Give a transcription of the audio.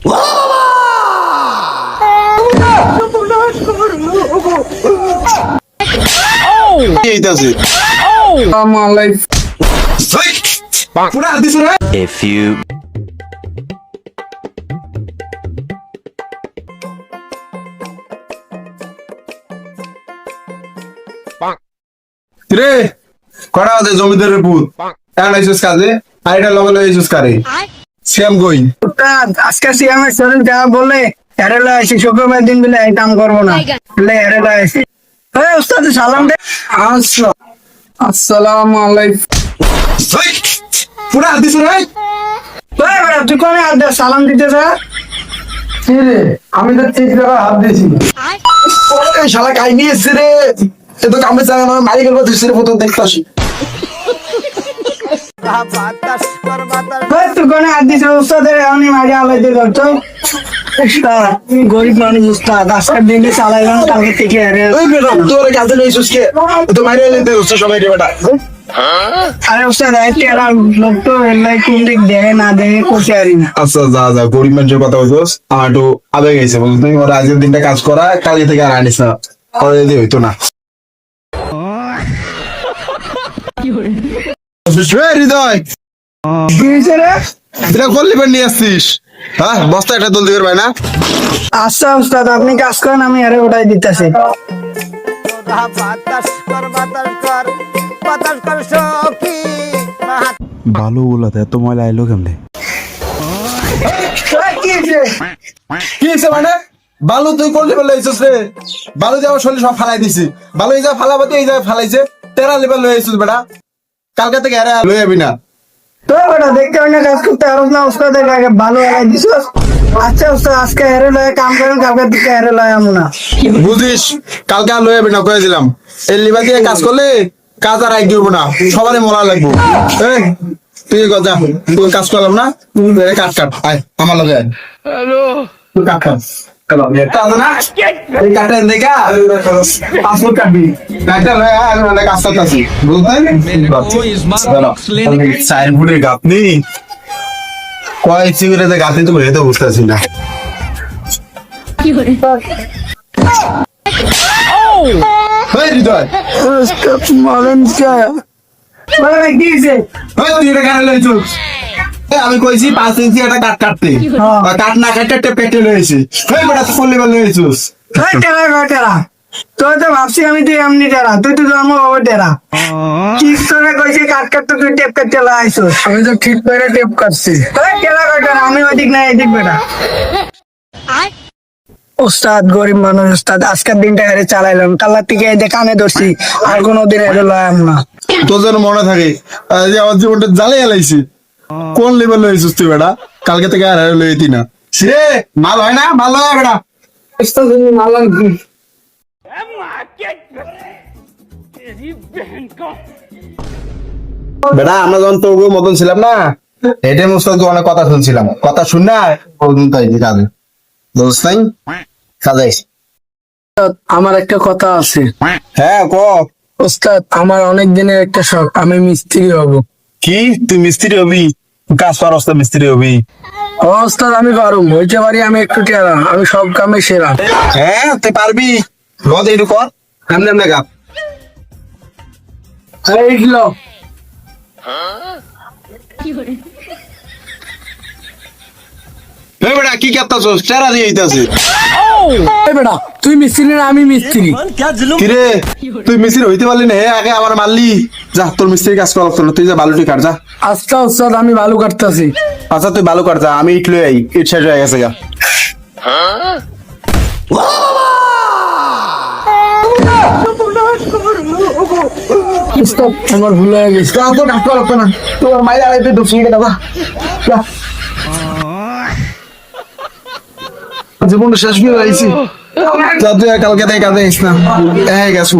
A few রে কড়া দে জমিদারের পুত এখন আইসুস কাজে আইটা লগে লগে আইসুস কারে শ্যাম কই আজকে সিএমের শরীর যা বলে এরেলা আসি শুক্রবার দিন বলে এই কাম করবো না বলে এরেলা আসি উস্তাদ সালাম দে আসসালামু আলাইকুম পুরা দিছ রে তুই কোনে হাত দে সালাম দিতে যা রে আমি তো ঠিক করে হাত দিছি ওরে শালা কাই নিয়েছে রে এ তো কামে চায় না মারি গেল দুসরে ফটো দেখতাছি তুই কোনে হাত দিছ উস্তাদের আমি মারি আলাই দিয়ে তো গরিব মানুষ উস্তাদ আজকের দিনে চালাইলাম কালকে থেকে আরে ওই বেটা তোর কাছে লইছস কে তো মারি লইতে হচ্ছে সবাই রে বেটা আরে উস্তাদ একটা লোক তো এলাই কোন দিক দেখে না দেখে কোসে আরি না আচ্ছা যা যা গরিব মানুষের কথা হইছস আমার একটু আবেগ গেছে বল তুই ওর আজকের দিনটা কাজ করা কালকে থেকে আর আনিস না করে দিয়ে হইতো না হৃদয় এটা করলি নিয়ে আসছিস হ্যাঁ বস্তা একটা দল দিবের ভাই না আচ্ছা উস্তাদ আপনি কাজ করেন আমি আরে ওটাই দিতেছি ভালো বলাতে এত ময়লা আইলো কেমনে? কি হয়েছে মানে বালু তুই করলি বলে আইছিস রে বালু যাওয়ার শরীর সব ফালাই দিছি বালু এই যা ফালাবাতে এই জায়গায় ফালাইছে তেরা লেবার লই আইছিস বেটা কালকে থেকে আরে লই যাবি না তো বেটা দেখতে হয় না কাজ করতে আরো না উস্তাদের আগে ভালো লাগাই দিছ আচ্ছা উস্তাদ আজকে হেরে লয়ে কাম করেন কালকে থেকে হেরে লয়ে আমু না বুঝিস কালকে আর লই যাবি না কয়ে দিলাম এই লিবা দিয়ে কাজ করলে কাজ আর আই দিব না সবারই মরা লাগবো এই তুই যা তুই কাজ করলাম না কাট কাট আয় আমার লগে আয় হ্যালো তুই কাট কাট বুঝতেছি না আমি কইছি 5 ইঞ্চি একটা কাট কাটতে কাট না কাটতে পেটে লয়েছি লয়েছিস তুই তো ভাবছি আমি তুই এমনি টেরা তুই তো জন্ম বাবা টেরা ঠিক করে কইছি কাট কাটতে তুই টেপ কাটতে লাইছিস আমি তো ঠিক করে টেপ কাটছি টেরা কাটা আমি ওদিক না এদিক বেটা উস্তাদ গরিব মানুষ উস্তাদ আজকের দিনটা হেরে চালাইলাম কালার থেকে এই যে কানে ধরছি আর কোনোদিন হেরে লয়াম না তোদের মনে থাকে যে আমার জীবনটা জ্বালিয়ে লাইছি কোন লেভেল লইছিস তুই বেটা কালকে থেকে আর লইতি না সে মাল হয় না মাল হয় বেটা উস্তাদ তুমি মালান বেটা আমরা যখন তোর মতন ছিলাম না এটা মুস্তাদ অনেক কথা শুনছিলাম কথা শুন না কাজে দোস্ত নাই কাজে আমার একটা কথা আছে হ্যাঁ ক উস্তাদ আমার অনেক দিনের একটা শখ আমি মিস্ত্রি হব কি তুই মিস্ত্রি হবি কাজ পারস তো মিস্ত্রি হবি উস্তাদ আমি পারুম হইতে পারি আমি একটু টেরা আমি সব কামে সেরা হ্যাঁ তুই পারবি লজ এইটু কর এমনি এমনি গাপ এইগুলো বেটা কি করতাছস চেরা দিয়ে হইতাছে বেটা তুই মিস্ত্রি না আমি মিস্ত্রি কিরে তুই মিস্ত্রি হইতে পারলি না আগে আমার মারলি যা তোর মিস্ত্রি কাজ করা লাগতো না তুই যা বালুটি কাট যা আচ্ছা উস্তাদ আমি বালু কাটতেছি আচ্ছা তুই বালু কাট যা আমি ইট লই আই ইট শেষ হয়ে গেছে গা উস্তাদ আমার ভুল হয়ে গেছে তো ডাক্তার লাগতো না তোর মাইয়া আইতে তো ফিরে দাও জীবনটা শেষ হয়ে যাইছি যা তুই কালকে থেকে কাজে আইস না গেছো